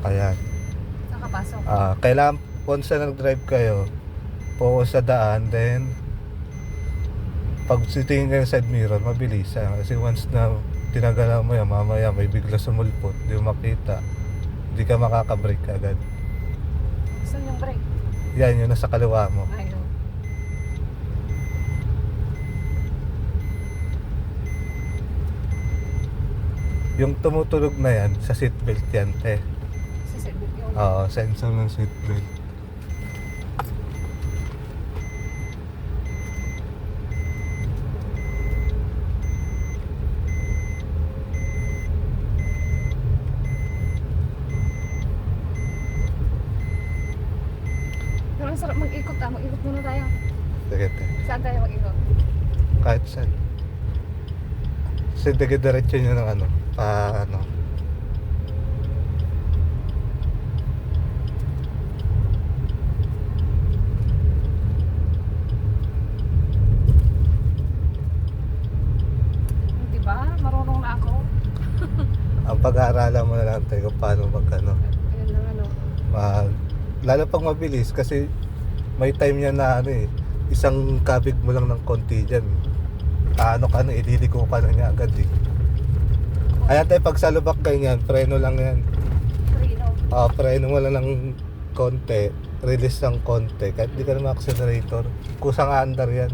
Ayan. Saan ka pasok? Kailangan once na nag-drive kayo, focus sa daan, then pag sitingin kayo sa side mirror, mabilis kasi once na tinagalan mo yan, mamaya may bigla sumulpot, hindi mo makita, hindi ka makaka-brake agad. Saan yung break? Yan, yun nasa kaliwa mo. Ayun. Yung tumutulog na yan, sa seatbelt yan, te. Sa seatbelt yun. Oo, sensor ng seatbelt. Pero ang sarap mag-ikot mag-ikot muna tayo. Sige, te. Saan tayo mag-ikot? Kahit saan. Kasi diretso nyo ng ano. Diba? Marunong na ako. Ang pag-aaralan mo na lang tayo kung paano Ayun lang lalo pag mabilis kasi may time yan na isang kabig mo lang ng konti dyan, ililiko ka na niya agad Ayan tayo, pag sa lubak ganyan, preno lang yan. Preno. Preno mo lang ng konti, release ng konti, kahit di ka na ma-accelerator, kusang andar yan.